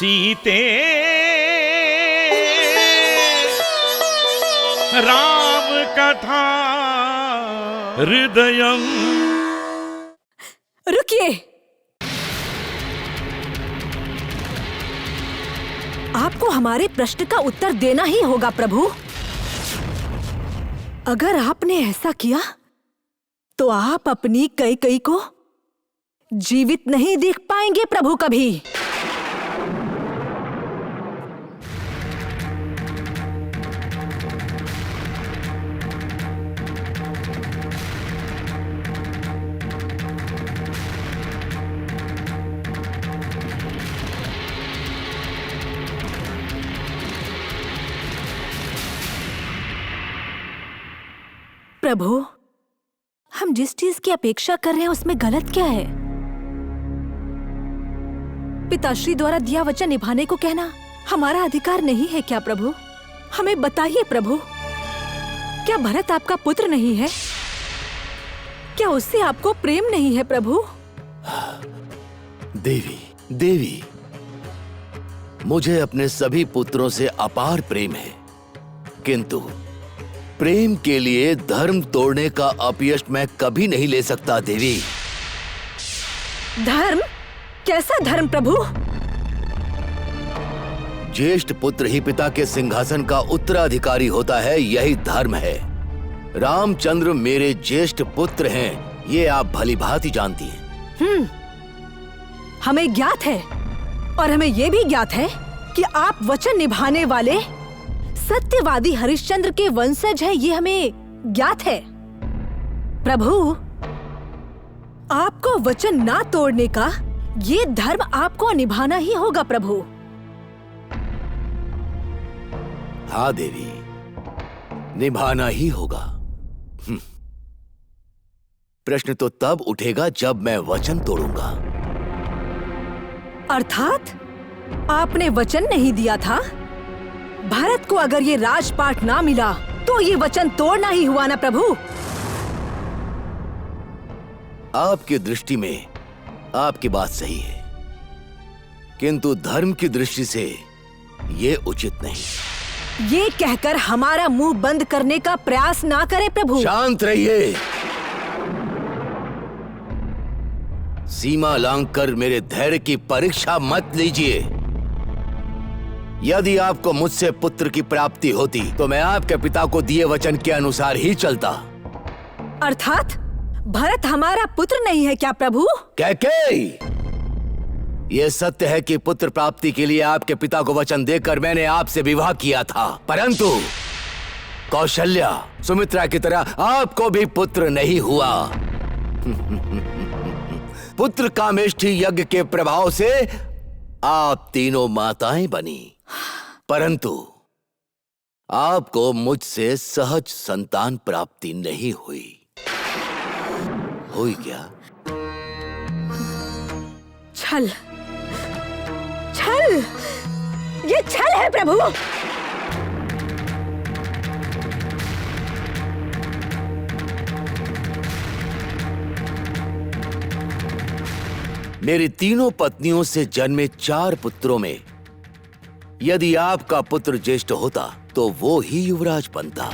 सीते राम कथा हृदयम। रुकिए, आपको हमारे प्रश्न का उत्तर देना ही होगा प्रभु। अगर आपने ऐसा किया तो आप अपनी कैकेयी को जीवित नहीं देख पाएंगे प्रभु कभी। प्रभु, हम जिस चीज की अपेक्षा कर रहे हैं उसमें गलत क्या है? पिताश्री द्वारा दिया वचन निभाने को कहना हमारा अधिकार नहीं है क्या प्रभु? हमें बताइए प्रभु, क्या भरत आपका पुत्र नहीं है? क्या उससे आपको प्रेम नहीं है प्रभु? देवी, मुझे अपने सभी पुत्रों से अपार प्रेम है, किंतु प्रेम के लिए धर्म तोड़ने का अपयश मैं कभी नहीं ले सकता देवी। धर्म? कैसा धर्म प्रभु? ज्येष्ठ पुत्र ही पिता के सिंहासन का उत्तराधिकारी होता है, यही धर्म है। रामचंद्र मेरे ज्येष्ठ पुत्र हैं, ये आप भली भांति जानती हैं। हमें ज्ञात है, और हमें ये भी ज्ञात है कि आप वचन निभाने वाले सत्यवादी हरिश्चंद्र के वंशज हैं, ये हमें ज्ञात है। प्रभु, आपको वचन ना तोड़ने का ये धर्म आपको निभाना ही होगा प्रभु। हाँ देवी, निभाना ही होगा। प्रश्न तो तब उठेगा जब मैं वचन तोड़ूंगा। अर्थात आपने वचन नहीं दिया था? भारत को अगर ये राजपाट ना मिला तो ये वचन तोड़ना ही हुआ ना प्रभु? आपकी दृष्टि में आपकी बात सही है, किंतु धर्म की दृष्टि से ये उचित नहीं। ये कहकर हमारा मुंह बंद करने का प्रयास ना करें प्रभु। शांत रहिए। सीमा लांघकर मेरे धैर्य की परीक्षा मत लीजिए। यदि आपको मुझसे पुत्र की प्राप्ति होती तो मैं आपके पिता को दिए वचन के अनुसार ही चलता। अर्थात भरत हमारा पुत्र नहीं है क्या प्रभु? कैकेयी, यह सत्य है कि पुत्र प्राप्ति के लिए आपके पिता को वचन देकर मैंने आपसे विवाह किया था, परंतु कौशल्या, सुमित्रा की तरह आपको भी पुत्र नहीं हुआ। पुत्र कामेष्ठी यज्ञ के प्रभाव से आप तीनों माताएं बनी, परंतु आपको मुझसे सहज संतान प्राप्ति नहीं हुई। हुई क्या? छल, छल, ये छल है प्रभु। मेरी तीनों पत्नियों से जन्मे 4 पुत्रों में यदि आपका पुत्र ज्येष्ठ होता तो वो ही युवराज बनता।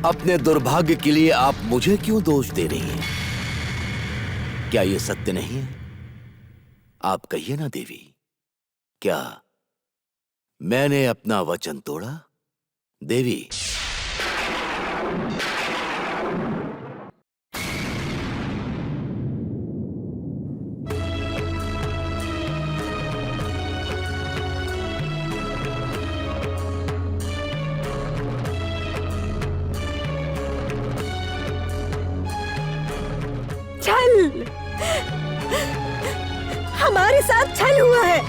अपने दुर्भाग्य के लिए आप मुझे क्यों दोष दे रही हैं? क्या ये सत्य नहीं है? आप कहिए ना देवी, क्या मैंने अपना वचन तोड़ा? देवी, छल, हमारे साथ छल हुआ है।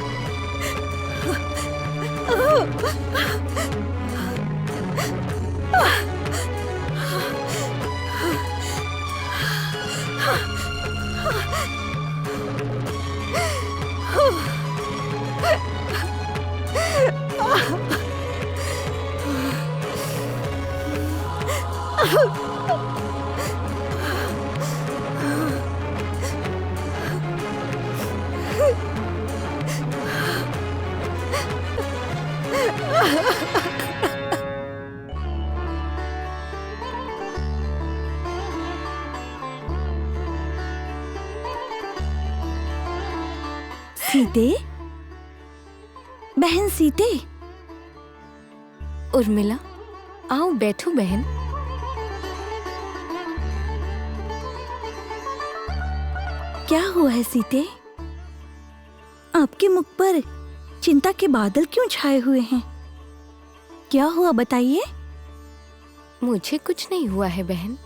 सीते, बहन सीते। उर्मिला, आओ बैठो बहन। क्या हुआ है सीते? आपके मुख पर चिंता के बादल क्यों छाए हुए हैं? क्या हुआ बताइए। मुझे कुछ नहीं हुआ है बहन।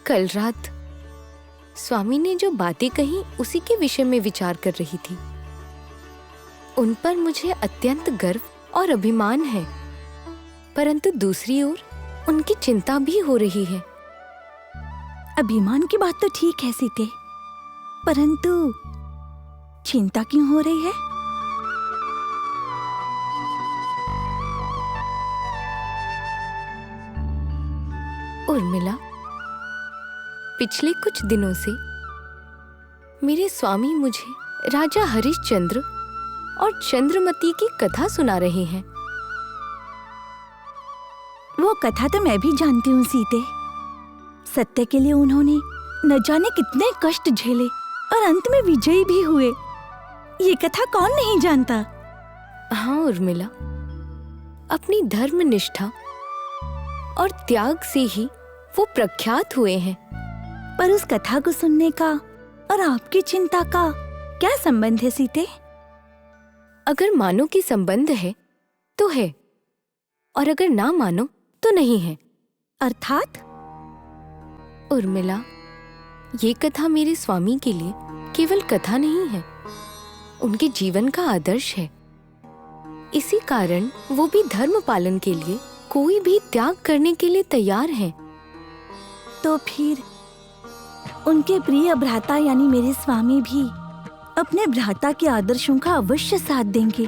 कल रात स्वामी ने जो बातें कही उसी के विषय में विचार कर रही थी। उन पर मुझे अत्यंत गर्व और अभिमान है, परंतु दूसरी ओर उनकी चिंता भी हो रही है। अभिमान की बात तो ठीक है सीते, परंतु चिंता क्यों हो रही है? उर्मिला, पिछले कुछ दिनों से मेरे स्वामी मुझे राजा हरिश्चंद्र और चंद्रमती की कथा सुना रहे हैं। वो कथा तो मैं भी जानती हूँ सीते। सत्य के लिए उन्होंने न जाने कितने कष्ट झेले और अंत में विजयी भी हुए। ये कथा कौन नहीं जानता। हाँ उर्मिला, अपनी धर्मनिष्ठा और त्याग से ही वो प्रख्यात हुए हैं। पर उस कथा को सुनने का और आपकी चिंता का क्या संबंध है सीते? अगर मानो कि संबंध है तो है, और अगर ना मानो तो नहीं है। अर्थात? उर्मिला, ये कथा मेरे स्वामी के लिए केवल कथा नहीं है, उनके जीवन का आदर्श है। इसी कारण वो भी धर्म पालन के लिए कोई भी त्याग करने के लिए तैयार हैं। तो फिर उनके प्रिय भ्राता यानी मेरे स्वामी भी अपने भ्राता के आदर्शों का अवश्य साथ देंगे,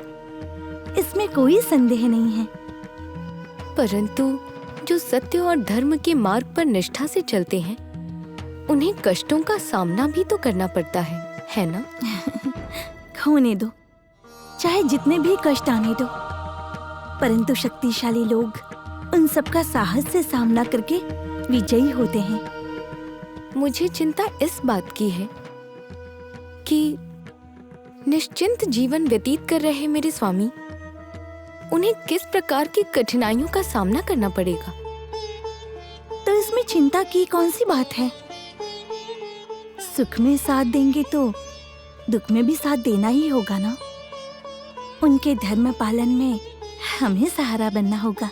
इसमें कोई संदेह नहीं है। परंतु जो सत्य और धर्म के मार्ग पर निष्ठा से चलते हैं, उन्हें कष्टों का सामना भी तो करना पड़ता है ना? होने दो, चाहे जितने भी कष्ट आने दो, परंतु शक्तिशाली लोग उन सब का साहस से सामना करके विजयी होते हैं। मुझे चिंता इस बात की है कि निश्चिंत जीवन व्यतीत कर रहे मेरे स्वामी, उन्हें किस प्रकार की कठिनाइयों का सामना करना पड़ेगा। तो इसमें चिंता की कौन सी बात है? सुख में साथ देंगे तो दुख में भी साथ देना ही होगा ना। उनके धर्म पालन में हमें सहारा बनना होगा।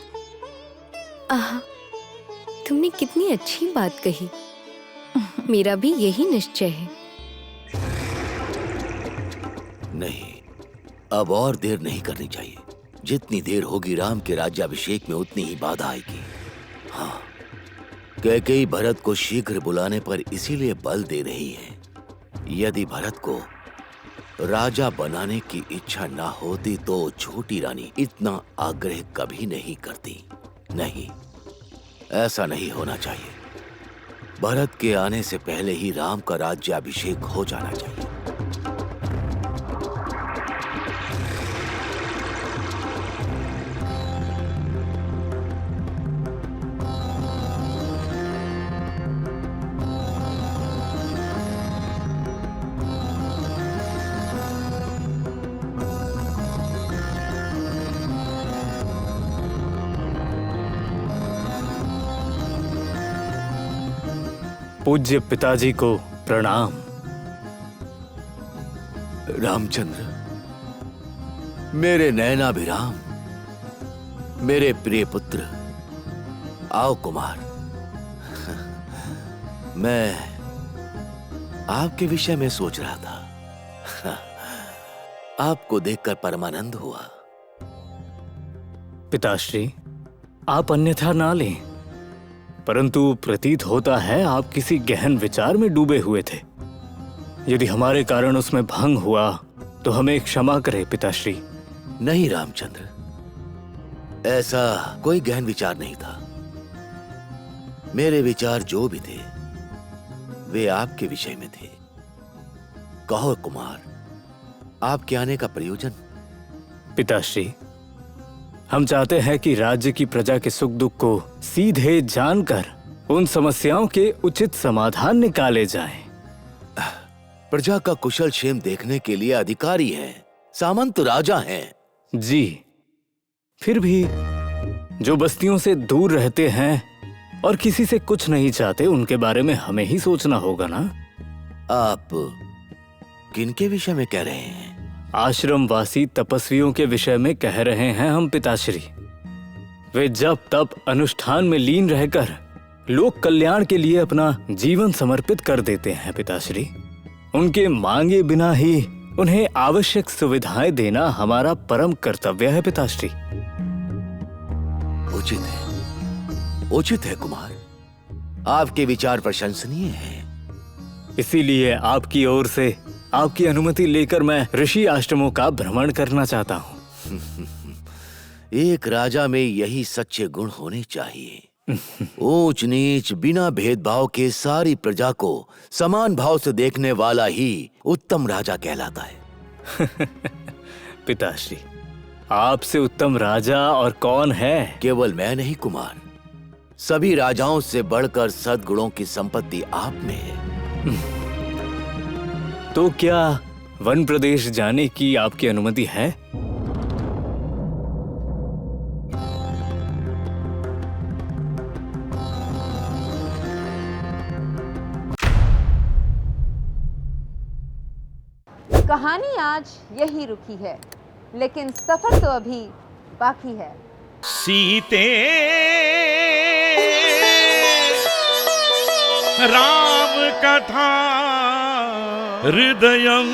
आहा, तुमने कितनी अच्छी बात कही। मेरा भी यही निश्चय है। नहीं, अब और देर नहीं करनी चाहिए। जितनी देर होगी राम के राज्याभिषेक में उतनी ही बाधा आएगी। हाँ, कैकेयी भरत को शीघ्र बुलाने पर इसीलिए बल दे रही है। यदि भरत को राजा बनाने की इच्छा ना होती तो छोटी रानी इतना आग्रह कभी नहीं करती। नहीं, ऐसा नहीं होना चाहिए। भरत के आने से पहले ही राम का राज्याभिषेक हो जाना चाहिए। पूज्य पिताजी को प्रणाम। रामचंद्र, मेरे नयनाभिराम, मेरे प्रिय पुत्र, आओ कुमार। मैं आपके विषय में सोच रहा था। आपको देखकर परमानंद हुआ। पिताश्री, आप अन्यथा ना लें, परंतु प्रतीत होता है आप किसी गहन विचार में डूबे हुए थे। यदि हमारे कारण उसमें भंग हुआ तो हमें क्षमा करें पिताश्री। नहीं रामचंद्र, ऐसा कोई गहन विचार नहीं था। मेरे विचार जो भी थे वे आपके विषय में थे। कहो कुमार, आपके आने का प्रयोजन? पिताश्री, हम चाहते हैं कि राज्य की प्रजा के सुख दुख को सीधे जानकर उन समस्याओं के उचित समाधान निकाले जाएं। प्रजा का कुशल क्षेम देखने के लिए अधिकारी हैं, सामंत राजा हैं। जी, फिर भी जो बस्तियों से दूर रहते हैं और किसी से कुछ नहीं चाहते, उनके बारे में हमें ही सोचना होगा ना। आप किनके विषय में कह रहे हैं? आश्रमवासी तपस्वियों के विषय में कह रहे हैं हम पिताश्री। वे जब तप अनुष्ठान में लीन रहकर लोक कल्याण के लिए अपना जीवन समर्पित कर देते हैं पिताश्री। उनके मांगे बिना ही उन्हें आवश्यक सुविधाएं देना हमारा परम कर्तव्य है पिताश्री। उचित है कुमार, आपके विचार प्रशंसनीय हैं। इसीलिए आपकी ओर से आपकी अनुमति लेकर मैं ऋषि आश्रमों का भ्रमण करना चाहता हूँ। एक राजा में यही सच्चे गुण होने चाहिए। ऊंच नीच बिना भेदभाव के सारी प्रजा को समान भाव से देखने वाला ही उत्तम राजा कहलाता है। पिताश्री, आपसे उत्तम राजा और कौन है? केवल मैं नहीं कुमार, सभी राजाओं से बढ़कर सद्गुणों की संपत्ति आप में है। तो क्या वन प्रदेश जाने की आपकी अनुमति है? कहानी आज यही रुकी है, लेकिन सफर तो अभी बाकी है। सीते राम कथा हृदयं